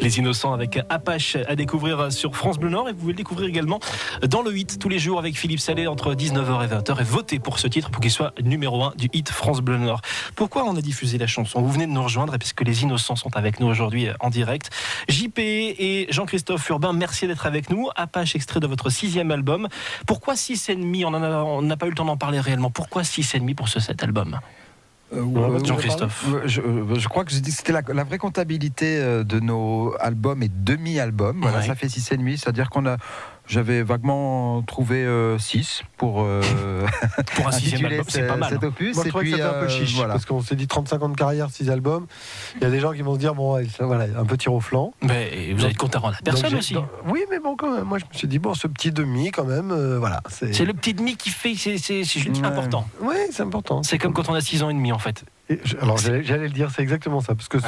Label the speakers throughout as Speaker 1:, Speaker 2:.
Speaker 1: Les Innocents avec Apache à découvrir sur France Bleu Nord, et vous pouvez le découvrir également dans le hit tous les jours avec Philippe Sallet entre 19h et 20h, et votez pour ce titre pour qu'il soit numéro 1 du hit France Bleu Nord. Pourquoi on a diffusé la chanson? Vous venez de nous rejoindre puisque les Innocents sont avec nous aujourd'hui en direct. JP et Jean-Christophe Urbain, merci d'être avec nous. Apache, extrait de votre 6e album. Pourquoi 6,5? On n'a pas eu le temps d'en parler réellement. Pourquoi 6,5 pour cet album? Jean-Christophe.
Speaker 2: Je crois que j'ai dit que c'était la vraie comptabilité de nos albums et demi-albums. Voilà, ça fait 6,5. C'est-à-dire j'avais vaguement trouvé 6 pour un
Speaker 1: 6e album, c'est pas mal.
Speaker 2: Cet opus.
Speaker 3: Moi, je trouvais que c'était un peu chiche, parce qu'on s'est dit 35 ans de carrière, 6 albums. Il y a des gens qui vont se dire, bon, voilà, un peu tir au flanc.
Speaker 1: Mais vous allez être content à la personne aussi.
Speaker 3: Oui, mais bon, quand même, moi je me suis dit, bon, ce petit demi, quand même, voilà. C'est le
Speaker 1: petit demi qui fait, c'est important.
Speaker 3: Oui, c'est important.
Speaker 1: C'est comme quand on a 6 ans et demi, en fait.
Speaker 3: Alors j'allais le dire, c'est exactement ça, parce que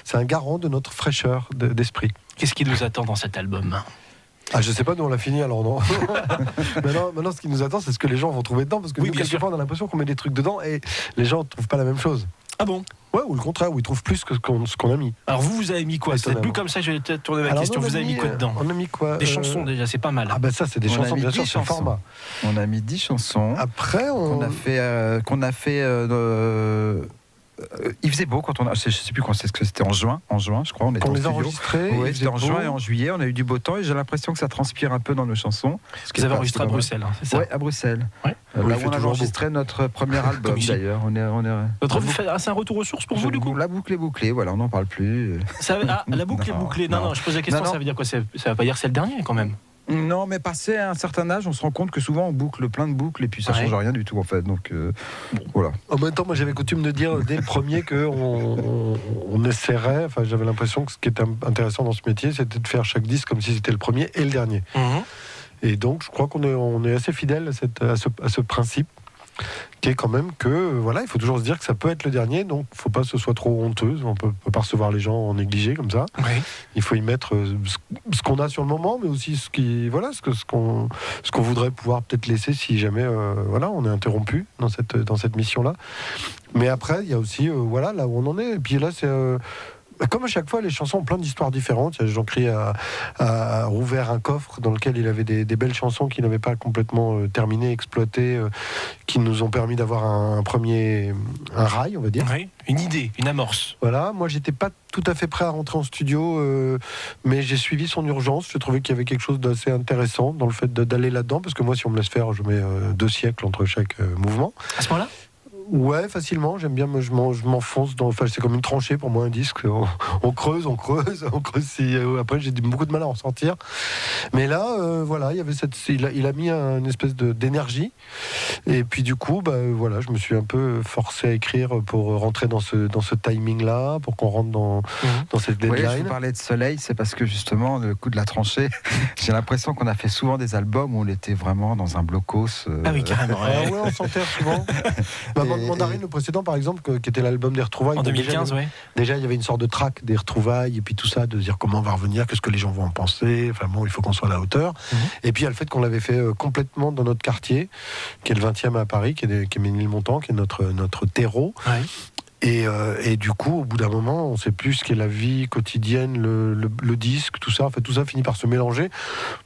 Speaker 3: c'est un garant de notre fraîcheur d'esprit.
Speaker 1: Qu'est-ce qui nous attend dans cet album?
Speaker 3: Je sais pas, nous on l'a fini alors non. maintenant, ce qui nous attend, c'est ce que les gens vont trouver dedans, parce que nous, quelquefois, on a l'impression qu'on met des trucs dedans et les gens ne trouvent pas la même chose.
Speaker 1: Ah bon?
Speaker 3: Ouais, ou le contraire, où ils trouvent plus que ce qu'on a mis.
Speaker 1: Alors vous avez mis quoi? C'est plus comme ça, je vais peut-être tourner ma question. Vous avez mis quoi dedans?
Speaker 3: On a mis quoi?
Speaker 1: Des chansons déjà, c'est pas mal.
Speaker 3: Ah ben ça, c'est des chansons, bien sûr, c'est un format.
Speaker 2: On a mis 10 chansons.
Speaker 3: Après,
Speaker 2: qu'on a fait il faisait beau quand je sais plus quand c'était en juin, je crois.
Speaker 3: On les a enregistrés.
Speaker 2: Oui, c'était en juin et en juillet. On a eu du beau temps et j'ai l'impression que ça transpire un peu dans nos chansons.
Speaker 1: Vous avez enregistré à Bruxelles, c'est ça?
Speaker 2: Oui, à Bruxelles.
Speaker 1: Ouais.
Speaker 2: Là où on a enregistré notre premier album d'ailleurs.
Speaker 1: C'est un retour aux sources pour vous du coup?
Speaker 2: La boucle est bouclée, voilà, on n'en parle plus.
Speaker 1: La boucle est bouclée. Non, je pose la question, ça veut dire quoi? Ça va pas dire que c'est le dernier quand même?
Speaker 2: Non, mais passé un certain âge, on se rend compte que souvent on boucle plein de boucles et puis ça change rien du tout en fait. Donc voilà.
Speaker 3: En même temps, moi j'avais coutume de dire dès le premier qu'on essaierait. Enfin, j'avais l'impression que ce qui était intéressant dans ce métier, c'était de faire chaque disque comme si c'était le premier et le dernier. Et donc, je crois qu'on est assez fidèle à ce principe, qui est quand même que, voilà, il faut toujours se dire que ça peut être le dernier, donc il ne faut pas que ce soit trop honteuse, on ne peut pas recevoir les gens en négligé comme ça. Il faut y mettre ce qu'on a sur le moment, mais aussi ce qu'on voudrait pouvoir peut-être laisser si jamais on est interrompu dans cette mission-là. Mais après, il y a aussi, là où on en est, et puis là, c'est... comme à chaque fois, les chansons ont plein d'histoires différentes. Jean-Cri a rouvert un coffre dans lequel il avait des belles chansons qui n'avaient pas complètement terminé, exploitées, qui nous ont permis d'avoir un rail, on va dire.
Speaker 1: Oui, une idée, une amorce.
Speaker 3: Voilà, moi j'étais pas tout à fait prêt à rentrer en studio, mais j'ai suivi son urgence. Je trouvais qu'il y avait quelque chose d'assez intéressant dans le fait d'aller là-dedans, parce que moi, si on me laisse faire, je mets 2 siècles entre chaque mouvement.
Speaker 1: À ce moment-là?
Speaker 3: Ouais, facilement. J'aime bien. Je m'enfonce dans. Enfin, c'est comme une tranchée pour moi un disque. On creuse. Après, j'ai beaucoup de mal à en sortir. Mais là, il y avait il a mis une espèce d'énergie. Et puis du coup, je me suis un peu forcé à écrire pour rentrer dans ce timing-là, pour qu'on rentre dans cette deadline.
Speaker 2: Oui, je vous parlais de soleil, c'est parce que justement, le coup de la tranchée, j'ai l'impression qu'on a fait souvent des albums où on était vraiment dans un blocos.
Speaker 1: Ah oui, carrément.
Speaker 3: Ouais, on s'enterre souvent. Mandarine, le précédent par exemple, qui était l'album des retrouvailles
Speaker 1: en 2015,
Speaker 3: déjà il y avait une sorte de track des retrouvailles et puis tout ça, de dire comment on va revenir, qu'est-ce que les gens vont en penser, enfin bon, il faut qu'on soit à la hauteur. Et puis il y a le fait qu'on l'avait fait complètement dans notre quartier, qui est le 20e à Paris, qui est Ménilmontant, qui est notre terreau. Et du coup, au bout d'un moment, on ne sait plus ce qu'est la vie quotidienne, le disque, tout ça. En fait, tout ça finit par se mélanger.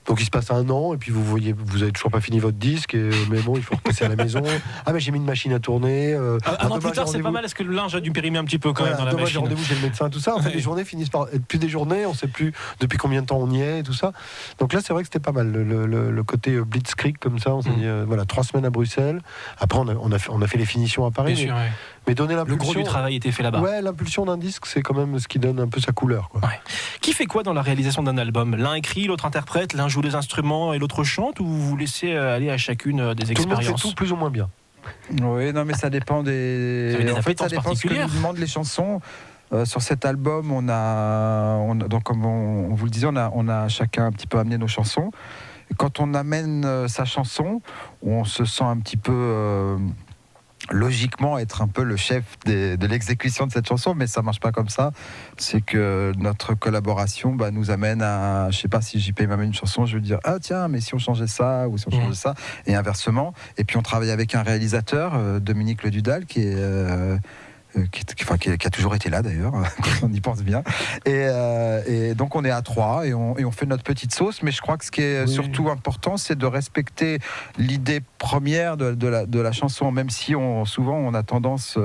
Speaker 3: Donc, il se passe 1 an, et puis vous avez toujours pas fini votre disque. Mais bon, il faut repasser à la maison. Ah, mais j'ai mis une machine à tourner.
Speaker 1: Un an plus tard, c'est pas mal. Est-ce que le linge a dû périmer un petit peu quand même dans la machine?
Speaker 3: J'ai rendez-vous chez le médecin, tout ça. En fait, les journées finissent par être plus des journées. On ne sait plus depuis combien de temps on y est, et tout ça. Donc là, c'est vrai que c'était pas mal. Le côté blitzkrieg comme ça. On s'est dit, 3 semaines à Bruxelles. Après, on a fait les finitions à Paris.
Speaker 1: Bien sûr,
Speaker 3: mais donner l'impulsion.
Speaker 1: Le gros du travail était fait là-bas.
Speaker 3: Ouais, l'impulsion d'un disque, c'est quand même ce qui donne un peu sa couleur, quoi.
Speaker 1: Qui fait quoi dans la réalisation d'un album? L'un écrit, l'autre interprète, l'un joue des instruments et l'autre chante, ou vous laissez aller à chacune des expériences?
Speaker 3: Tout le monde fait tout plus ou moins bien.
Speaker 2: Oui, non, mais ça dépend des.
Speaker 1: En fait, ça dépend de ce que
Speaker 2: nous demandent les chansons. Sur cet album, donc comme on vous le disait, on a chacun un petit peu amené nos chansons. Et quand on amène sa chanson, on se sent un petit peu logiquement être un peu le chef de l'exécution de cette chanson, mais ça marche pas comme ça. C'est que notre collaboration nous amène à, je sais pas, si JP m'amène une chanson, je vais dire ah tiens, mais si on changeait ça ou si on changeait ça, et inversement. Et puis on travaille avec un réalisateur, Dominique Le Dudal, qui est qui a toujours été là d'ailleurs, quand on y pense bien. Et donc on est à 3 et on fait notre petite sauce. Mais je crois que ce qui est surtout important, c'est de respecter l'idée première de la chanson, même si souvent on a tendance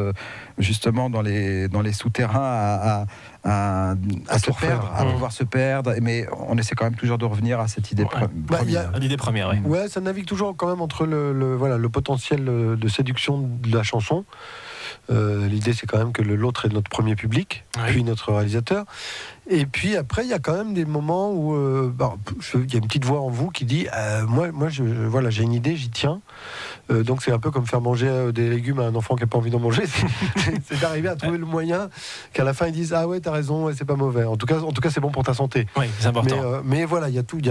Speaker 2: justement dans les souterrains à se perdre, à pouvoir se perdre. Mais on essaie quand même toujours de revenir à cette idée première.
Speaker 1: L'idée première, oui.
Speaker 3: Ouais, ça navigue toujours quand même entre le potentiel de séduction de la chanson. L'idée, c'est quand même que l'autre est notre premier public, puis notre réalisateur. Et puis après, il y a quand même des moments où il y a une petite voix en vous qui dit moi, j'ai une idée, j'y tiens. Donc c'est un peu comme faire manger des légumes à un enfant qui n'a pas envie d'en manger. C'est d'arriver à trouver le moyen qu'à la fin ils disent ah ouais, t'as raison, ouais, c'est pas mauvais. En tout cas, c'est bon pour ta santé.
Speaker 1: Oui, c'est important.
Speaker 3: Mais voilà, il y a toutes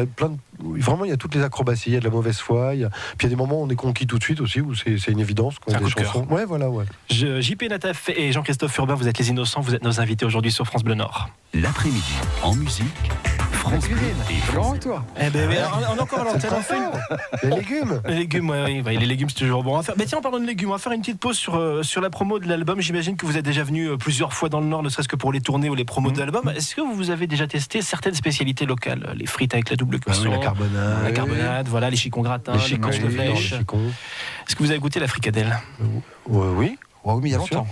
Speaker 3: les acrobaties, il y a de la mauvaise foi. Puis il y a des moments où on est conquis tout de suite aussi, où c'est une évidence.
Speaker 1: C'est un coup de
Speaker 3: chansons.
Speaker 1: cœur.
Speaker 3: Ouais, voilà, ouais.
Speaker 1: JP Nataf et Jean-Christophe Urbain, vous êtes les innocents, vous êtes nos invités aujourd'hui sur France Bleu Nord.
Speaker 4: L'après-midi, en musique, France Bleu et France.
Speaker 2: Toi.
Speaker 1: Eh ben, on est encore à l'antenne, on fait
Speaker 3: Les légumes.
Speaker 1: Les légumes, oui, les légumes, c'est toujours bon à faire. Mais tiens, en parlant de légumes, on va faire une petite pause sur la promo de l'album. J'imagine que vous êtes déjà venu plusieurs fois dans le Nord, ne serait-ce que pour les tournées ou les promos de l'album. Est-ce que vous avez déjà testé certaines spécialités locales? Les frites avec la double cuisson,
Speaker 3: la carbonade,
Speaker 1: voilà, les chicons gratins, les manches de flèche. Est-ce que vous avez goûté la fricadelle?
Speaker 3: Oui.
Speaker 2: Oui, mais il y a longtemps.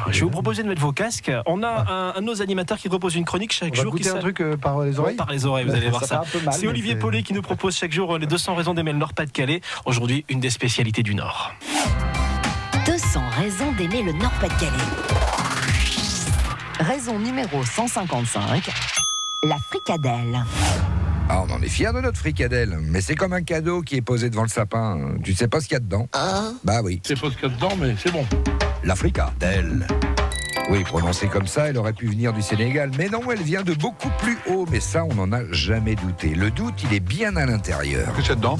Speaker 1: Je vais vous proposer de mettre vos casques. On a un de nos animateurs qui propose une chronique chaque jour.
Speaker 3: On va goûter un truc par les oreilles.
Speaker 1: Par les oreilles, vous allez voir ça. C'est Olivier Paulet qui nous propose chaque jour les 200 raisons d'aimer le Nord-Pas-de-Calais. Aujourd'hui, une des spécialités du Nord.
Speaker 5: 200 raisons d'aimer le Nord-Pas-de-Calais. Raison numéro 155, la fricadelle.
Speaker 6: Ah, on en est fiers de notre fricadelle, mais c'est comme un cadeau qui est posé devant le sapin. Tu sais pas ce qu'il y a dedans? Bah oui.
Speaker 7: C'est pas ce qu'il y a dedans, mais c'est bon.
Speaker 6: La fricadelle. Oui, prononcée comme ça, elle aurait pu venir du Sénégal. Mais non, elle vient de beaucoup plus haut. Mais ça, on n'en a jamais douté. Le doute, il est bien à l'intérieur.
Speaker 7: Qu'est-ce qu'il y a dedans?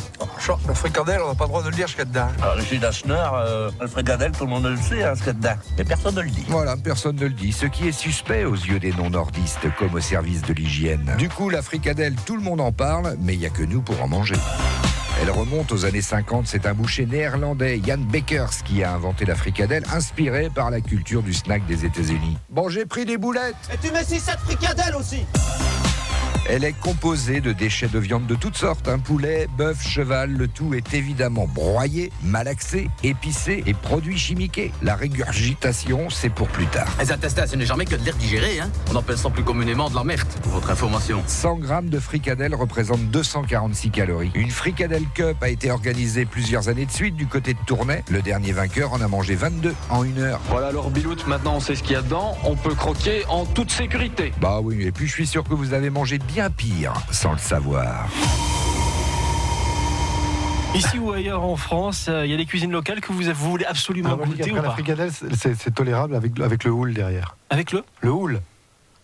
Speaker 8: La fricadelle, on n'a pas le droit de le dire ce qu'il y a dedans.
Speaker 9: Alors, je suis d'Asseneur, le fricadelle, tout le monde le sait, ce qu'il y a dedans. Mais personne ne le dit.
Speaker 6: Voilà, personne ne le dit. Ce qui est suspect aux yeux des non-nordistes, comme au service de l'hygiène. Du coup, la fricadelle, tout le monde en parle, mais il n'y a que nous pour en manger. Elle remonte aux années 50, c'est un boucher néerlandais, Jan Bekers, qui a inventé la fricadelle, inspiré par la culture du snack des États-Unis. Bon, j'ai pris des boulettes.
Speaker 8: Et tu mets 6-7 fricadelles aussi.
Speaker 6: Elle est composée de déchets de viande de toutes sortes, poulet, bœuf, cheval, le tout est évidemment broyé, malaxé, épicé et produit chimiqué. La régurgitation, c'est pour plus tard.
Speaker 10: Les intestins, ce n'est jamais que de l'air digéré, hein. On appelle ça plus communément de la merde, pour votre information.
Speaker 6: 100 grammes de fricadelle représentent 246 calories. Une fricadelle cup a été organisée plusieurs années de suite du côté de Tournai. Le dernier vainqueur en a mangé 22 en 1 heure.
Speaker 11: Voilà, alors Biloute, maintenant on sait ce qu'il y a dedans, on peut croquer en toute sécurité.
Speaker 6: Bah oui, et puis je suis sûr que vous avez mangé bien pire sans le savoir.
Speaker 1: Ici ou ailleurs en France, il y a des cuisines locales que vous voulez absolument goûter ou pas?
Speaker 3: La fricadelle, c'est tolérable avec le houle derrière.
Speaker 1: Avec le
Speaker 3: houle.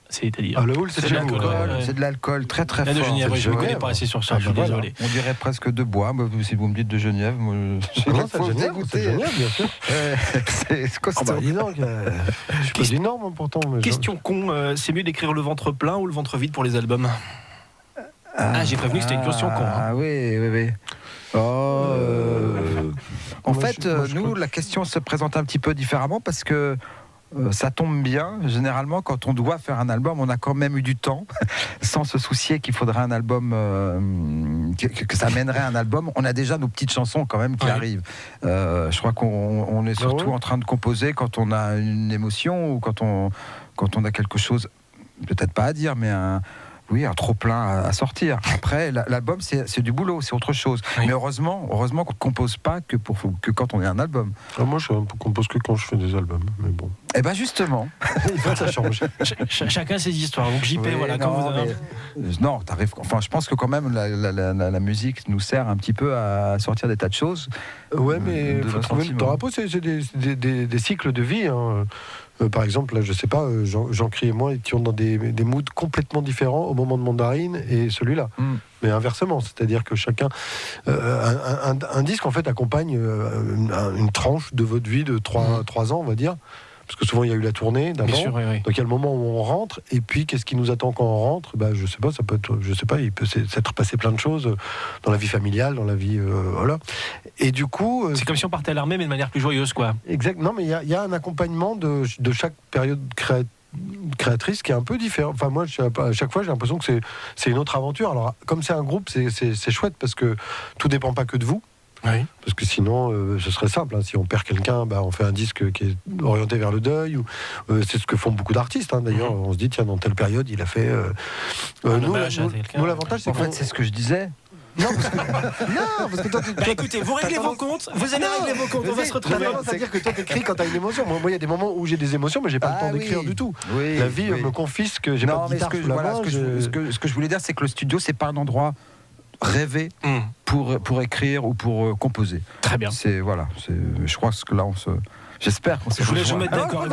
Speaker 1: C'est-à-dire
Speaker 3: le houle, c'est de l'alcool.
Speaker 2: C'est de l'alcool très très
Speaker 1: de
Speaker 2: fort.
Speaker 1: Genève, je ne connais pas assez sur ça, je suis désolé.
Speaker 2: On dirait presque de bois. Si vous me dites de Genève, moi,
Speaker 3: c'est Genève, bien sûr.
Speaker 2: C'est costaud.
Speaker 3: Dis donc, je suis pas du Nord, pourtant.
Speaker 1: Question con, c'est mieux d'écrire le ventre plein ou le ventre vide pour les albums? J'ai prévenu que c'était une question con.
Speaker 2: Ah oui. En fait, nous, la question se présente un petit peu différemment parce que ça tombe bien. Généralement, quand on doit faire un album, on a quand même eu du temps, sans se soucier qu'il faudrait un album, que ça mènerait un album. On a déjà nos petites chansons quand même qui arrivent. Je crois qu'on est surtout en train de composer quand on a une émotion ou quand on a quelque chose, peut-être pas à dire, mais un trop-plein à sortir. Après, l'album, c'est du boulot, c'est autre chose. Mais heureusement qu'on ne compose pas que quand on est un album.
Speaker 3: Moi, je compose que quand je fais des albums, mais bon.
Speaker 2: Eh bien, justement.
Speaker 3: Il faut que ça change.
Speaker 1: Chacun ses histoires. Donc, JP,
Speaker 2: Non, t'arrives. Enfin, je pense que quand même, la musique nous sert un petit peu à sortir des tas de choses.
Speaker 3: Ouais, mais il faut trouver le temps. Après, c'est des cycles de vie, par exemple, là, je sais pas, Jean-Cri et moi étions dans des moods complètement différents au moment de Mandarine et celui-là. Mais inversement, c'est-à-dire que chacun... un disque, en fait, accompagne une tranche de votre vie de 3 ans, on va dire. parce que souvent il y a eu la tournée d'avant.
Speaker 1: Bien sûr, oui.
Speaker 3: Donc il y a le moment où on rentre, et puis qu'est-ce qui nous attend quand on rentre? Je sais pas, ça peut être, je sais pas, il peut s'être passé plein de choses dans la vie familiale, dans la vie, voilà. Et du coup,
Speaker 1: c'est comme si on partait à l'armée, mais de manière plus joyeuse, quoi.
Speaker 3: Exact. Non, mais il y a un accompagnement de chaque période créatrice qui est un peu différent. Enfin, moi, à chaque fois, j'ai l'impression que c'est une autre aventure. Alors, comme c'est un groupe, c'est chouette parce que tout dépend pas que de vous.
Speaker 1: Oui.
Speaker 3: Parce que sinon, ce serait simple. Hein. Si on perd quelqu'un, on fait un disque qui est orienté vers le deuil. C'est ce que font beaucoup d'artistes. Hein. D'ailleurs, on se dit, tiens, dans telle période, il a fait. Nous, l'avantage, c'est
Speaker 2: en fait, c'est ce que je disais.
Speaker 3: Non, parce que toi,
Speaker 1: écoutez, vous réglez vos comptes, vous allez régler vos comptes, on va se retrouver.
Speaker 3: C'est-à-dire que toi, t'écris quand t'as une émotion. Moi, il y a des moments où j'ai des émotions, mais j'ai pas le temps d'écrire du tout.
Speaker 2: Oui,
Speaker 3: la vie me confisque, j'ai pas de guitare sous la main.
Speaker 2: Ce que je voulais dire, c'est que le studio, c'est pas un endroit rêvé pour écrire ou pour composer.
Speaker 1: Très bien.
Speaker 2: Je crois que là, j'espère qu'on s'est
Speaker 1: Je voulais vous mettre d'accord.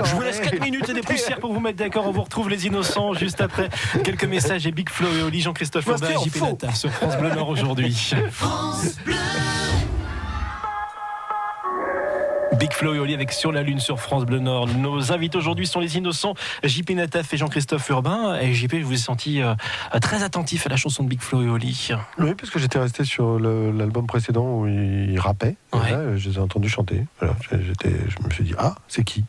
Speaker 1: Je vous laisse 4 minutes et des poussières pour vous mettre d'accord. On vous retrouve les innocents juste après quelques messages et Big Flo et Oli, Jean-Christophe Urbain et JP Nata sur France Bleu Nord aujourd'hui. France Bleu. Big Flo et Oli avec Sur la Lune sur France Bleu Nord. Nos invités aujourd'hui sont les innocents JP Nataf et Jean-Christophe Urbain. Et JP, je vous ai senti très attentif à la chanson de Big Flo et Oli.
Speaker 3: Oui, parce que j'étais resté sur l'album précédent où ils rappaient.
Speaker 1: Ouais.
Speaker 3: Là, je les ai entendus chanter. Voilà, je me suis dit, c'est qui?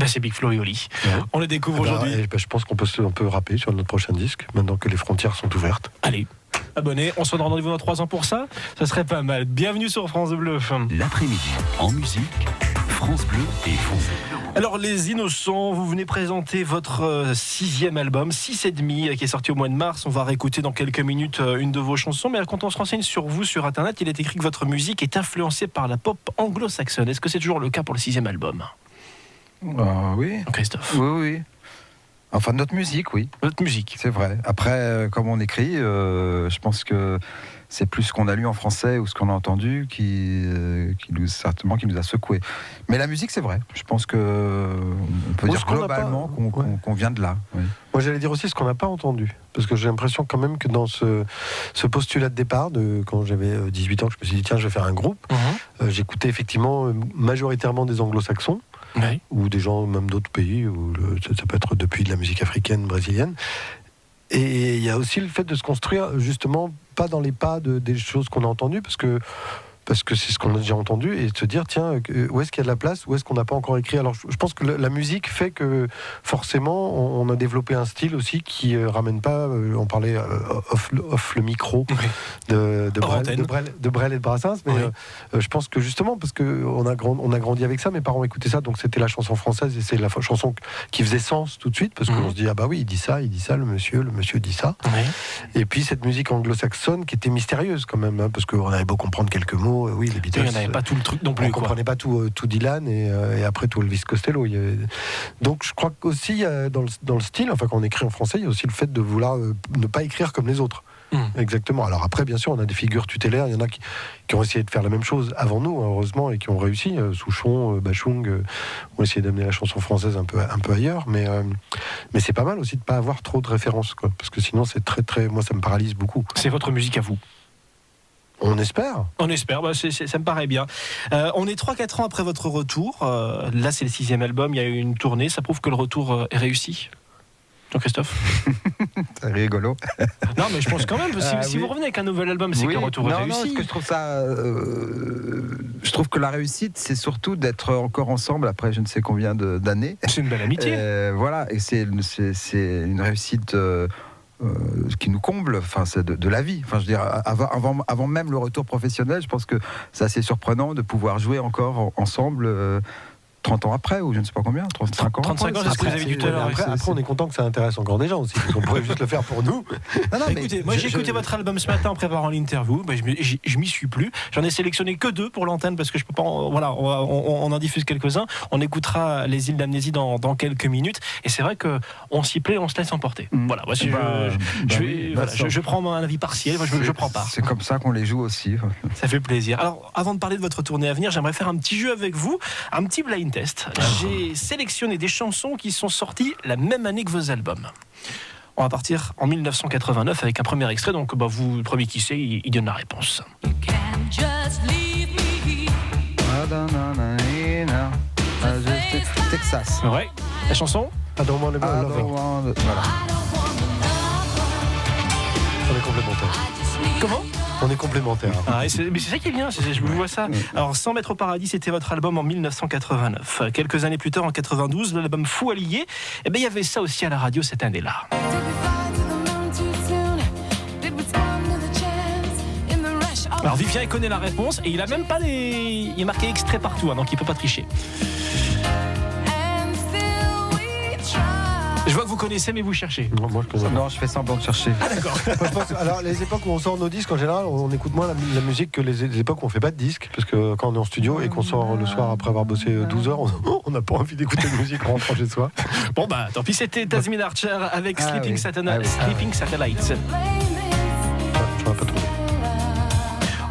Speaker 1: C'est Big Flo et Oli. Ouais. On les découvre aujourd'hui.
Speaker 3: Je pense qu'on peut rapper sur notre prochain disque, maintenant que les frontières sont ouvertes.
Speaker 1: Allez, abonnez, on se donne rendez-vous dans 3 ans pour ça. Ça serait pas mal. Bienvenue sur France Bleu.
Speaker 4: L'après-midi, en musique, France Bleu et France Bleu.
Speaker 1: Alors les innocents, vous venez présenter votre 6e album, 6,5, qui est sorti au mois de mars. On va réécouter dans quelques minutes une de vos chansons. Mais quand on se renseigne sur vous sur Internet, il est écrit que votre musique est influencée par la pop anglo-saxonne. Est-ce que c'est toujours le cas pour le 6e album?
Speaker 2: Oui.
Speaker 1: Christophe.
Speaker 2: Oui. Enfin, notre musique, oui.
Speaker 1: Notre musique.
Speaker 2: C'est vrai. Après, comme on écrit, je pense que c'est plus ce qu'on a lu en français ou ce qu'on a entendu qui nous a secoué. Mais la musique, c'est vrai. Je pense qu'on peut dire globalement qu'on vient de là. Oui.
Speaker 3: Moi, j'allais dire aussi ce qu'on n'a pas entendu. Parce que j'ai l'impression quand même que dans ce postulat de départ, quand j'avais 18 ans, je me suis dit, tiens, je vais faire un groupe. J'écoutais effectivement majoritairement des anglo-saxons.
Speaker 1: Oui.
Speaker 3: Ou des gens même d'autres pays, ça peut être depuis de la musique africaine, brésilienne. Et il y a aussi le fait de se construire justement pas dans les pas des choses qu'on a entendues, parce que c'est ce qu'on a déjà entendu, et de se dire, tiens, où est-ce qu'il y a de la place, où est-ce qu'on n'a pas encore écrit. Alors je pense que la musique fait que forcément on a développé un style aussi qui ramène pas, on parlait off le micro de Brel et de Brassens, mais je pense que justement parce qu'on a grandi avec ça, mes parents écoutaient ça, donc c'était la chanson française et c'est la chanson qui faisait sens tout de suite, parce qu'on se dit, ah bah oui, il dit ça, le monsieur dit ça. Et puis cette musique anglo-saxonne qui était mystérieuse quand même, hein, parce qu'on avait beau comprendre quelques mots. Oui, les Beatles.
Speaker 1: Il n'y en avait pas tout le truc non plus.
Speaker 3: On ne comprenait pas tout Dylan et après tout Elvis Costello. Donc je crois qu'aussi dans le style, enfin quand on écrit en français, il y a aussi le fait de vouloir ne pas écrire comme les autres. Exactement. Alors après, bien sûr, on a des figures tutélaires. Il y en a qui ont essayé de faire la même chose avant nous, heureusement, et qui ont réussi. Souchon, Bachung ont essayé d'amener la chanson française un peu ailleurs. Mais c'est pas mal aussi de ne pas avoir trop de références, quoi, parce que sinon, c'est très... Moi, ça me paralyse beaucoup.
Speaker 1: C'est votre musique à vous?
Speaker 3: On espère.
Speaker 1: Ça me paraît bien. On est 3-4 ans après votre retour. Là, c'est le 6e album, il y a eu une tournée. Ça prouve que le retour est réussi. Jean-Christophe?
Speaker 2: C'est rigolo.
Speaker 1: Non, mais je pense quand même, si vous revenez avec un nouvel album, c'est que le retour est réussi.
Speaker 2: Non, je trouve que la réussite, c'est surtout d'être encore ensemble après je ne sais combien d'années.
Speaker 1: C'est une belle amitié.
Speaker 2: Voilà, et c'est une réussite... qui nous comble, enfin c'est de la vie. Enfin, je veux dire, avant même le retour professionnel, je pense que c'est assez surprenant de pouvoir jouer encore ensemble 30 ans après, ou je ne sais pas combien, 35 ans.
Speaker 1: 35 ans, c'est ce que vous avez dit tout à l'heure.
Speaker 3: Après, on est content que ça intéresse encore des gens aussi, parce qu'on pourrait juste le faire pour nous.
Speaker 1: Écoutez, moi j'ai écouté votre album ce matin en préparant l'interview, je m'y suis plus. J'en ai sélectionné que 2 pour l'antenne, parce que je peux pas. Voilà, on en diffuse quelques-uns. On écoutera Les Îles d'Amnésie dans quelques minutes, et c'est vrai qu'on s'y plaît, on se laisse emporter. Voilà, moi je prends un avis partiel, moi je prends pas.
Speaker 2: C'est comme ça qu'on les joue aussi.
Speaker 1: Ça fait plaisir. Alors, avant de parler de votre tournée à venir, j'aimerais faire un petit jeu avec vous, un petit blind test. J'ai sélectionné des chansons qui sont sorties la même année que vos albums. On va partir en 1989 avec un premier extrait, donc vous, le premier qui sait, il donne la réponse.
Speaker 2: Texas.
Speaker 1: Ouais. La chanson
Speaker 3: I don't want to be
Speaker 2: Ah,
Speaker 3: lover.
Speaker 2: voilà.
Speaker 3: On est complémentaires.
Speaker 1: Comment
Speaker 3: On est complémentaires.
Speaker 1: mais c'est ça qui est bien, je vous vois ça. Alors, 100 mètres au paradis, c'était votre album en 1989. Quelques années plus tard, en 92, l'album Fou Allié, eh ben, il y avait ça aussi à la radio cette année-là. Alors, Vivien, il connaît la réponse et il a même pas les... Il est marqué extrait partout, hein, donc il peut pas tricher. Je vois que vous connaissez, mais vous cherchez.
Speaker 3: Non, moi, je connais pas.
Speaker 2: Non, je fais semblant de chercher.
Speaker 1: Ah, d'accord.
Speaker 3: Moi, je pense que- alors, les époques où on sort nos disques, en général, on écoute moins la musique que les époques où on fait pas de disques. Parce que quand on est en studio et qu'on sort le soir après avoir bossé 12 heures, on n'a pas envie d'écouter de musique en rentrant chez soi.
Speaker 1: Bon, bah, tant pis, c'était Tasmin Archer avec
Speaker 2: Ah,
Speaker 1: Sleeping
Speaker 2: oui.
Speaker 1: Satellite. Sleeping Satellite.
Speaker 3: Je n'aurais pas trouvé.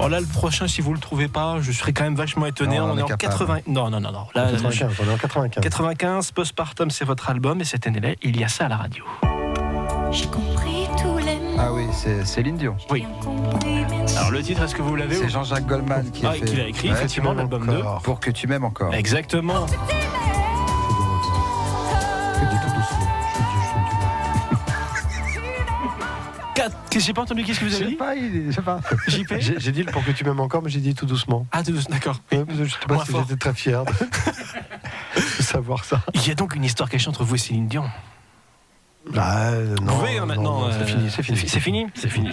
Speaker 1: Oh là, le prochain, si vous le trouvez pas, je serais quand même vachement étonné.
Speaker 2: Non,
Speaker 1: on est en
Speaker 2: capable.
Speaker 1: 80. Non. Là,
Speaker 3: 95, on est en 95.
Speaker 1: 95, Postpartum, c'est votre album, et cette année-là, il y a ça à la radio.
Speaker 5: J'ai compris tous les mots.
Speaker 2: Ah oui, c'est Céline Dion.
Speaker 1: Oui. Alors, le titre, est-ce que vous l'avez
Speaker 2: C'est Jean-Jacques Goldman qui a
Speaker 1: qui l'a écrit,
Speaker 2: Ouais,
Speaker 1: effectivement,
Speaker 3: Tu m'aimes
Speaker 1: l'album 2.
Speaker 3: encore.
Speaker 2: Pour que tu m'aimes encore.
Speaker 1: Exactement.
Speaker 3: Je dis tout doucement.
Speaker 1: J'ai pas entendu, qu'est-ce que vous
Speaker 2: Je
Speaker 1: avez
Speaker 2: sais
Speaker 1: dit
Speaker 2: pas, je sais pas.
Speaker 1: JP
Speaker 3: J'ai dit le pour que tu m'aimes encore, mais j'ai dit tout doucement.
Speaker 1: Ah, d'accord.
Speaker 3: Ouais, je sais pas
Speaker 1: Moins
Speaker 3: si
Speaker 1: fort.
Speaker 3: j'étais très fier de savoir ça.
Speaker 1: Il y a donc une histoire cachée entre vous et Céline Dion.
Speaker 3: Ah,
Speaker 1: Vous pouvez, hein, maintenant.
Speaker 3: non, c'est fini, c'est fini.
Speaker 1: C'est fini.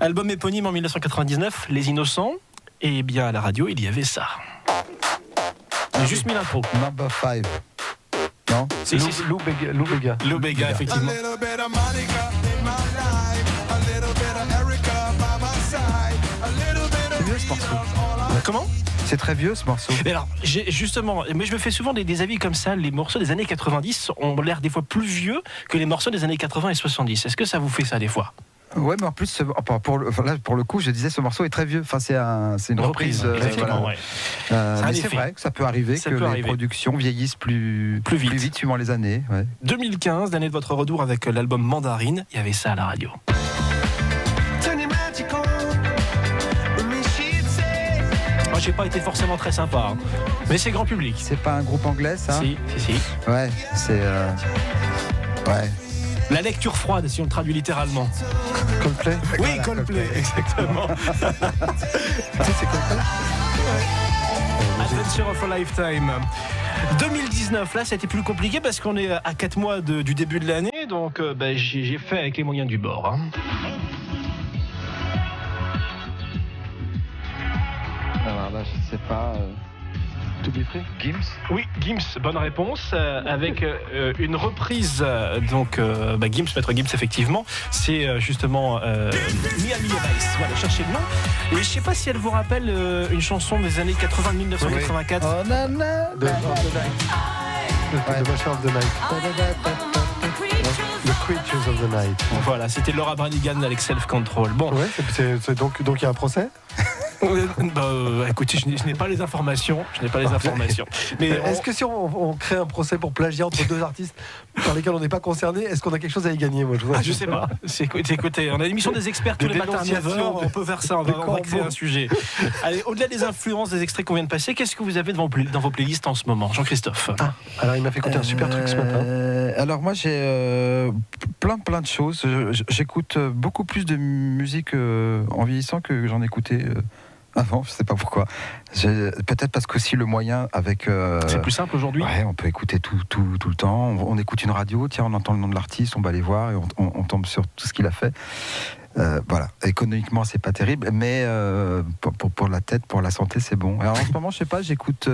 Speaker 1: Album éponyme en 1999, Les Innocents. Et bien, à la radio, il y avait ça. J'ai juste mis l'intro.
Speaker 2: Number 5. Non
Speaker 1: Si.
Speaker 3: Lou Bega.
Speaker 1: Lou Bega, effectivement.
Speaker 2: C'est vieux ce morceau.
Speaker 1: Comment
Speaker 2: C'est très vieux ce morceau.
Speaker 1: Mais alors, justement, mais je me fais souvent des avis comme ça. Les morceaux des années 90 ont l'air des fois plus vieux que les morceaux des années 80 et 70. Est-ce que ça vous fait ça des fois?
Speaker 2: Ouais, mais en plus, pour le coup, je disais ce morceau est très vieux. Enfin, c'est une reprise.
Speaker 1: Exactement,
Speaker 2: Voilà.
Speaker 1: ouais. un
Speaker 2: Mais c'est
Speaker 1: effet.
Speaker 2: vrai que ça peut arriver
Speaker 1: Ça
Speaker 2: que
Speaker 1: peut
Speaker 2: les
Speaker 1: arriver.
Speaker 2: productions vieillissent plus vite suivant les années. Ouais.
Speaker 1: 2015, l'année de votre retour avec l'album Mandarine, il y avait ça à la radio. Moi, j'ai pas été forcément très sympa, hein. Mais c'est grand public.
Speaker 2: C'est pas un groupe anglais, ça
Speaker 1: Si.
Speaker 2: Ouais, c'est. Ouais.
Speaker 1: La lecture froide, si on le traduit littéralement.
Speaker 3: Coldplay.
Speaker 1: Oui,
Speaker 2: Voilà,
Speaker 1: Coldplay, exactement.
Speaker 3: C'est Coldplay.
Speaker 1: Adventure of a Lifetime. 2019, là, ça a été plus compliqué parce qu'on est à 4 mois du début de l'année, donc j'ai fait avec les moyens du bord. Hein.
Speaker 2: Alors là, je sais pas.
Speaker 3: To be free.
Speaker 2: Gims.
Speaker 1: Oui, Gims, bonne réponse, avec une reprise, Gims, Maître Gims, effectivement, c'est justement Miami Vice, voilà, cherchez le nom, et je sais pas si elle vous rappelle une chanson des années 80, 1984.
Speaker 2: Oh nana.
Speaker 3: The Marshall of the Night. The Creatures of the Night.
Speaker 1: Voilà, c'était Laura Branigan avec Self Control. Bon,
Speaker 3: Ouais, donc il y a un procès.
Speaker 1: Écoutez, je n'ai pas les informations, mais
Speaker 3: Est-ce que si on crée un procès pour plagiat entre deux artistes par lesquels on n'est pas concerné, est-ce qu'on a quelque chose à y gagner, moi
Speaker 1: je sais pas. Écoutez, on a l'émission des experts tous
Speaker 3: Des
Speaker 1: les matins à 9h,
Speaker 3: dénonciations,
Speaker 1: on peut faire ça, on va créer un sujet. Allez, au-delà des influences des extraits qu'on vient de passer, qu'est-ce que vous avez dans vos playlists en ce moment, Jean-Christophe?
Speaker 3: Alors il m'a fait écouter un super truc ce matin.
Speaker 2: Alors moi j'ai plein de choses. J'écoute beaucoup plus de musique en vieillissant que j'en écoutais avant. Je sais pas pourquoi. Peut-être parce qu'aussi le moyen avec.
Speaker 1: C'est plus simple aujourd'hui.
Speaker 2: Ouais, on peut écouter tout le temps. On écoute une radio, tiens, on entend le nom de l'artiste, on va aller voir et on tombe sur tout ce qu'il a fait. Voilà, économiquement c'est pas terrible, mais pour la tête, pour la santé c'est bon. Alors en ce moment, je sais pas, j'écoute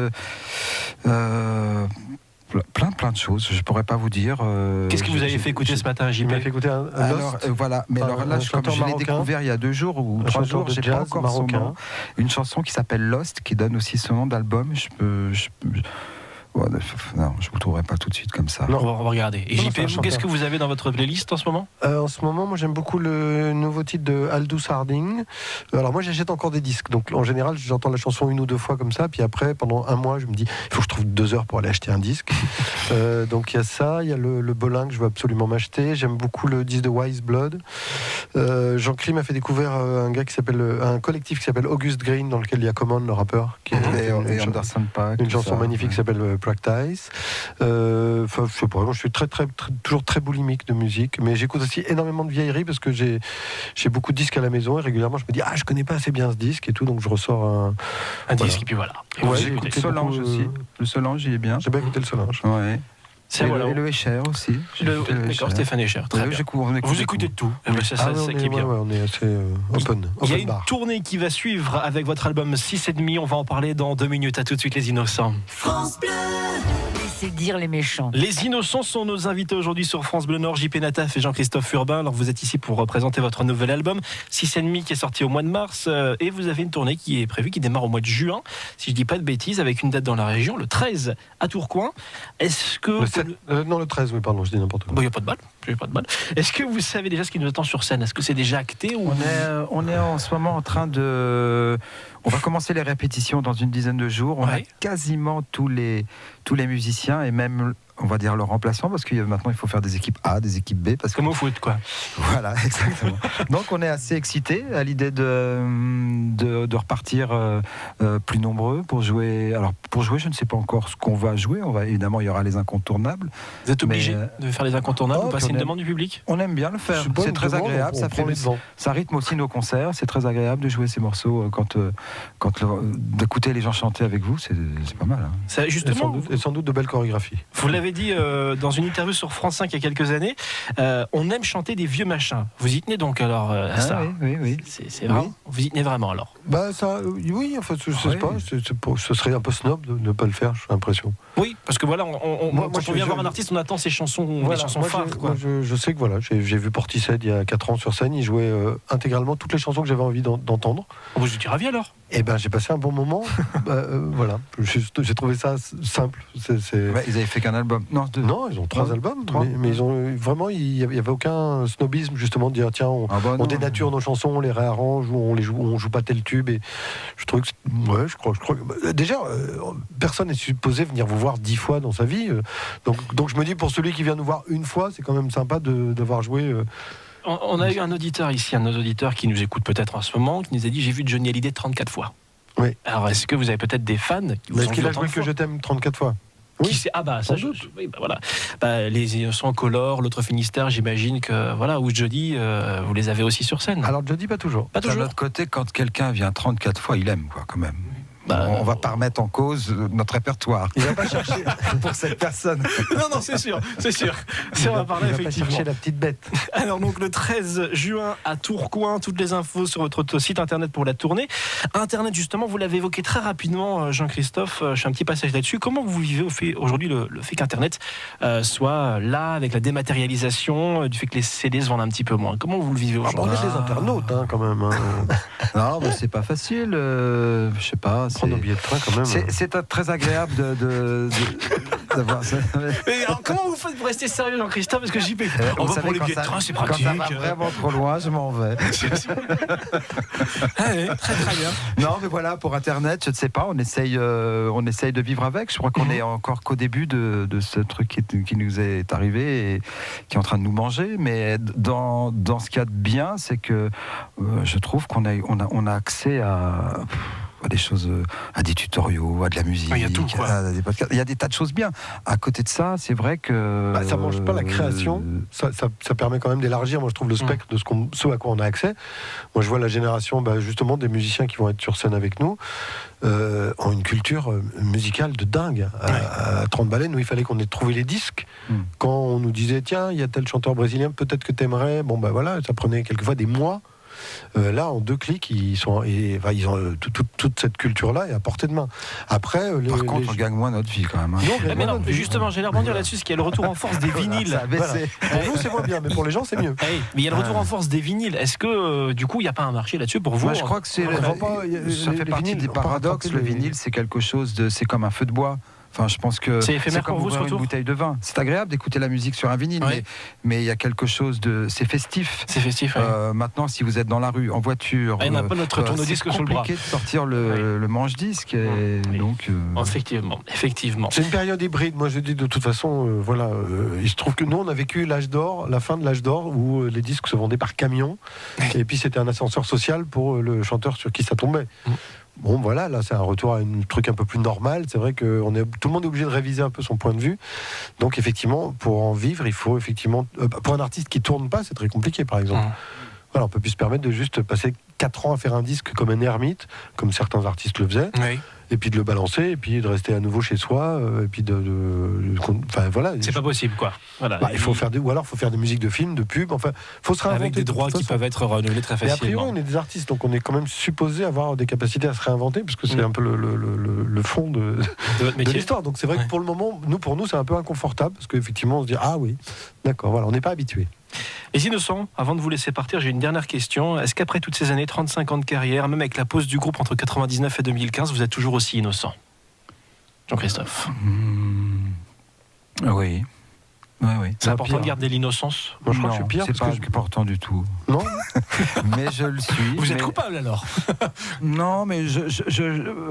Speaker 2: plein de choses. Je pourrais pas vous dire.
Speaker 1: Qu'est-ce que vous avez fait écouter ce matin,
Speaker 3: Il
Speaker 1: JP?
Speaker 3: m'a fait écouter un
Speaker 2: Alors
Speaker 3: Lost.
Speaker 2: voilà, mais alors là,
Speaker 3: un
Speaker 2: comme
Speaker 3: chanteur
Speaker 2: je l'ai
Speaker 3: marocain.
Speaker 2: découvert il y a 2 jours ou
Speaker 3: Un
Speaker 2: 3
Speaker 3: chanteur
Speaker 2: jours,
Speaker 3: de
Speaker 2: j'ai pas
Speaker 3: jazz
Speaker 2: encore son
Speaker 3: marocain.
Speaker 2: nom. Une chanson qui s'appelle Lost, qui donne aussi ce nom d'album. Non, je vous trouverai pas tout de suite comme ça.
Speaker 3: Non.
Speaker 1: On va regarder. Et
Speaker 3: Non,
Speaker 1: JP,
Speaker 3: c'est un
Speaker 1: vous, qu'est-ce
Speaker 3: chanteur.
Speaker 1: que vous avez dans votre playlist en ce moment?
Speaker 3: En ce moment, moi j'aime beaucoup le nouveau titre de Aldous Harding. Alors moi j'achète encore des disques, donc en général j'entends la chanson 1 ou 2 fois comme ça, puis après pendant 1 mois je me dis il faut que je trouve 2 heures pour aller acheter un disque. Donc il y a ça, il y a le Bolin que je veux absolument m'acheter. J'aime beaucoup le disque de Wise Blood. Jean-Cri m'a fait découvrir un collectif qui s'appelle August Green, dans lequel il y a Common, le rappeur, qui
Speaker 2: Et Anderson Paak.
Speaker 3: une chanson magnifique qui s'appelle Practice. Enfin, je sais pas, moi, je suis toujours très boulimique de musique, mais j'écoute aussi énormément de vieilleries parce que j'ai beaucoup de disques à la maison et régulièrement je me dis je connais pas assez bien ce disque et tout, donc je ressors
Speaker 1: un disque et puis voilà. Et
Speaker 2: ouais, j'ai écouté Solange aussi. Le Solange, il est bien.
Speaker 3: J'ai bien écouté le Solange.
Speaker 2: Ouais.
Speaker 3: Et
Speaker 2: le Escher aussi.
Speaker 1: D'accord, Stéphane Escher. Très bien. Vous écoutez de tout. C'est ça qui est bien.
Speaker 3: On est assez open.
Speaker 1: Il y a une tournée qui va suivre avec votre album 6,5. On va en parler dans 2 minutes. À tout de suite, les Innocents.
Speaker 5: France Bleu. Laissez dire les méchants.
Speaker 1: Les Innocents sont nos invités aujourd'hui sur France Bleu Nord. JP Nataf et Jean-Christophe Urbain. Alors vous êtes ici pour présenter votre nouvel album 6,5 qui est sorti au mois de mars. Et vous avez une tournée qui est prévue, qui démarre au mois de juin, si je dis pas de bêtises, avec une date dans la région, le 13 à Tourcoing. Est-ce que...
Speaker 3: non, le 13, oui, pardon, je dis n'importe quoi.
Speaker 1: Il n'y a pas de balle. Est-ce que vous savez déjà ce qui nous attend sur scène? Est-ce que c'est déjà acté ou...
Speaker 2: On est en ce moment en train de... On va commencer les répétitions dans une dizaine de jours. On a quasiment tous les musiciens et même, on va dire, leurs remplaçants, parce que maintenant il faut faire des équipes A, des équipes B.
Speaker 1: Comme au foot, quoi.
Speaker 2: Voilà, exactement. Donc on est assez excités à l'idée de repartir plus nombreux pour jouer. Alors pour jouer, je ne sais pas encore ce qu'on va jouer. Évidemment, il y aura les incontournables.
Speaker 1: Vous êtes obligé de faire les incontournables ou passer une demande du public?
Speaker 2: On aime bien le faire. C'est très agréable. Ça rythme aussi nos concerts. C'est très agréable de jouer ces morceaux d'écouter les gens chanter avec vous. C'est pas mal. Hein.
Speaker 1: Ça, justement,
Speaker 3: et sans doute de belles chorégraphies.
Speaker 1: Vous l'avez dit dans une interview sur France 5 il y a quelques années, on aime chanter des vieux machins. Vous y tenez donc alors à ça?
Speaker 2: Oui.
Speaker 1: C'est vrai. Oui. Vous y tenez vraiment alors?
Speaker 3: Oui, en fait, je sais pas. Ce serait un peu snob de ne pas le faire, j'ai l'impression.
Speaker 1: Oui, parce que voilà, quand on vient voir un artiste, on attend ses chansons, les chansons phares.
Speaker 3: Je sais que voilà, j'ai vu Portishead il y a 4 ans sur scène, il jouait intégralement toutes les chansons que j'avais envie d'entendre.
Speaker 1: Vous étiez ravi alors?
Speaker 3: Eh ben, j'ai passé un bon moment. Voilà, j'ai trouvé ça simple.
Speaker 2: Ils avaient fait qu'un album.
Speaker 3: Non, ils ont 3 albums. Mais ils ont vraiment, il y avait aucun snobisme justement de dire tiens, on dénature nos chansons, on les réarrange ou on joue pas tel tube. Et je trouve que je crois que déjà personne n'est supposé venir vous voir 10 fois dans sa vie. Donc je me dis pour celui qui vient nous voir une fois, c'est quand même sympa d'avoir joué.
Speaker 1: On a eu un auditeur ici, un de nos auditeurs qui nous écoute peut-être en ce moment, qui nous a dit j'ai vu Johnny Hallyday 34 fois.
Speaker 3: Oui.
Speaker 1: Alors est-ce que vous avez peut-être des fans qui vous
Speaker 3: Est-ce qu'il a joué Que je t'aime 34 fois?
Speaker 1: Oui. Ça je doute. Oui, voilà. Les Innocents Color, l'autre Finistère, j'imagine que voilà, ou Jody, vous les avez aussi sur scène.
Speaker 3: Alors Jody, pas toujours.
Speaker 2: De l'autre côté, quand quelqu'un vient 34 fois, il aime quoi quand même. On va pas remettre en cause notre répertoire.
Speaker 3: Il va pas chercher
Speaker 2: pour cette personne.
Speaker 1: Non, c'est sûr. Ça va parler effectivement.
Speaker 3: Il va pas chercher la petite bête.
Speaker 1: Alors donc le 13 juin à Tourcoing, toutes les infos sur votre site internet pour la tournée. Internet justement, vous l'avez évoqué très rapidement, Jean-Christophe. Je fais un petit passage là-dessus. Comment vous vivez aujourd'hui le fait qu'Internet soit là avec la dématérialisation, du fait que les CD se vendent un petit peu moins? Comment vous le vivez aujourd'hui?
Speaker 3: On est des internautes quand même.
Speaker 2: Non, mais c'est pas facile. Je sais pas.
Speaker 3: Prendre un billet de train quand même.
Speaker 2: C'est très agréable d'avoir ça.
Speaker 1: Mais alors, comment vous faites pour rester sérieux, Jean-Christophe? Parce que j'y vais. On va pour les billets de train, c'est pratique.
Speaker 2: Quand ça va vraiment trop loin, je m'en vais.
Speaker 1: Allez, très bien.
Speaker 2: Non, mais voilà, pour Internet, je ne sais pas, on essaye de vivre avec. Je crois qu'on est encore qu'au début de ce truc qui nous est arrivé et qui est en train de nous manger. Mais dans ce qu'il y a de bien, c'est que je trouve qu'on a accès à des choses, à des tutoriaux, à de la musique,
Speaker 1: il y a tout,
Speaker 2: à des podcasts. Il y a des tas de choses bien. À côté de ça, c'est vrai que
Speaker 3: ça mange pas la création. Ça permet quand même d'élargir, moi je trouve, le spectre de ce à quoi on a accès. Moi je vois la génération justement des musiciens qui vont être sur scène avec nous ont une culture musicale de dingue. À 30 balais, nous il fallait qu'on ait trouvé les disques. Quand on nous disait tiens, il y a tel chanteur brésilien, peut-être que t'aimerais. Bon voilà, ça prenait quelquefois des mois. Là, en 2 clics, ils ont toute cette culture-là est à portée de main. Après,
Speaker 2: par contre, on gagne moins notre vie quand même. Hein.
Speaker 1: Mais non, justement, j'allais rebondir là-dessus, parce qu'il y a le retour en force des vinyles.
Speaker 3: Voilà. Pour nous, c'est moins bien, mais pour les gens, c'est mieux.
Speaker 1: Mais il y a le retour en force des vinyles. Est-ce que, du coup, il n'y a pas un marché là-dessus pour vous?
Speaker 2: Moi, je crois que ça fait partie des paradoxes. Le vinyle, c'est quelque chose c'est comme un feu de bois. Enfin, je pense que
Speaker 1: c'est éphémère
Speaker 2: comme
Speaker 1: pour vous,
Speaker 2: une bouteille de vin. C'est agréable d'écouter la musique sur un vinyle, mais il y a quelque chose c'est festif.
Speaker 1: C'est festif.
Speaker 2: Maintenant, si vous êtes dans la rue, en voiture,
Speaker 1: on n'a pas notre tourne-disque sur le bras.
Speaker 2: C'est compliqué de sortir le manche-disque. Donc,
Speaker 1: effectivement.
Speaker 3: C'est une période hybride. Moi, je dis de toute façon, il se trouve que nous, on a vécu l'âge d'or, la fin de l'âge d'or, où les disques se vendaient par camion, et puis c'était un ascenseur social pour le chanteur sur qui ça tombait. bon voilà, là c'est un retour à un truc un peu plus normal. C'est vrai que tout le monde est obligé de réviser un peu son point de vue. Donc effectivement, pour en vivre, il faut effectivement... pour un artiste qui tourne pas, c'est très compliqué par exemple. Voilà, on peut plus se permettre de juste passer 4 ans à faire un disque comme un ermite, comme certains artistes le faisaient.
Speaker 1: Oui.
Speaker 3: Et puis de le balancer, et puis de rester à nouveau chez soi, et puis enfin voilà.
Speaker 1: C'est pas possible, quoi. Voilà.
Speaker 3: Il faut faire ou alors faut faire des musiques de films, de pubs, enfin, faut se réinventer.
Speaker 1: Avec des droits qui peuvent être renouvelés très facilement.
Speaker 3: Mais a priori, on est des artistes, donc on est quand même supposé avoir des capacités à se réinventer, puisque c'est un peu le fond de l'histoire. Donc c'est vrai que pour le moment, pour nous, c'est un peu inconfortable, parce qu'effectivement, on se dit ah oui, d'accord, voilà, on n'est pas habitué.
Speaker 1: Les Innocents, avant de vous laisser partir, j'ai une dernière question. Est-ce qu'après toutes ces années, 35 ans de carrière, même avec la pause du groupe entre 99 et 2015, vous êtes toujours aussi innocent? Jean-Christophe.
Speaker 2: Oui. Oui.
Speaker 1: C'est important de garder l'innocence?
Speaker 3: Moi, je crois que je suis pire.
Speaker 2: C'est pas important du tout.
Speaker 3: Non.
Speaker 2: Mais je le suis.
Speaker 1: Vous êtes coupable alors?
Speaker 2: Non, mais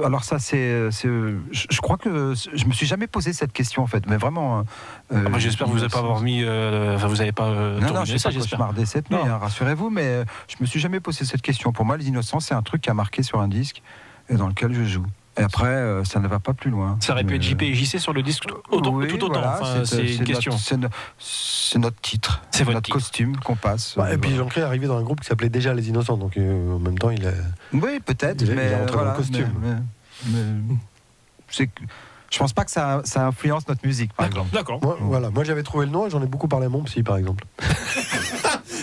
Speaker 2: alors ça, je crois que je me suis jamais posé cette question en fait, mais vraiment.
Speaker 1: Moi, j'espère que vous n'avez pas remis. Vous n'avez pas.
Speaker 2: Non, je sais pas cauchemardé cette nuit, rassurez-vous, mais je me suis jamais posé cette question. Pour moi, les Innocents, c'est un truc qui a marqué sur un disque et dans lequel je joue. Et après, ça ne va pas plus loin.
Speaker 1: Ça aurait pu être JP et JC sur le disque tout autant.
Speaker 2: Voilà,
Speaker 1: c'est une question.
Speaker 2: C'est notre titre,
Speaker 1: c'est
Speaker 2: notre costume qu'on passe.
Speaker 3: Et puis Jean-Claude est arrivé dans un groupe qui s'appelait déjà Les Innocents, donc en même temps il est.
Speaker 2: Oui, peut-être, mais
Speaker 3: il est rentré dans le costume.
Speaker 2: Je pense pas que ça influence notre musique, par exemple.
Speaker 1: D'accord.
Speaker 3: Moi j'avais trouvé le nom et j'en ai beaucoup parlé à mon psy, par exemple.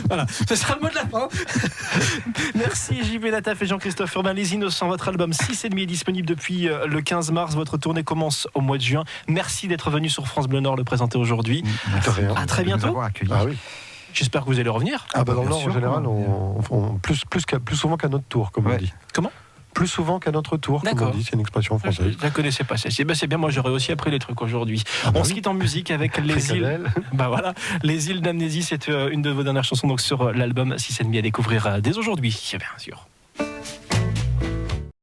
Speaker 1: Voilà, ce sera le mot de la fin. Merci JP Nataf et Jean-Christophe Urbain. Les Innocents, votre album 6,5 est disponible depuis le 15 mars. Votre tournée commence au mois de juin. Merci d'être venu sur France Bleu Nord le présenter aujourd'hui. À très bientôt.
Speaker 3: Ah oui.
Speaker 1: J'espère que vous allez revenir.
Speaker 3: Dans le Nord, en général, plus souvent qu'à notre tour, comme on dit.
Speaker 1: Comment?
Speaker 3: Plus souvent qu'à notre tour, comme on dit, c'est une expression française.
Speaker 1: Je ne la connaissais pas. C'est bien, moi j'aurais aussi appris les trucs aujourd'hui. On se quitte en musique avec Les Îles. Les Îles d'Amnésie, c'est une de vos dernières chansons donc sur l'album 6,5 à découvrir dès aujourd'hui, bien sûr.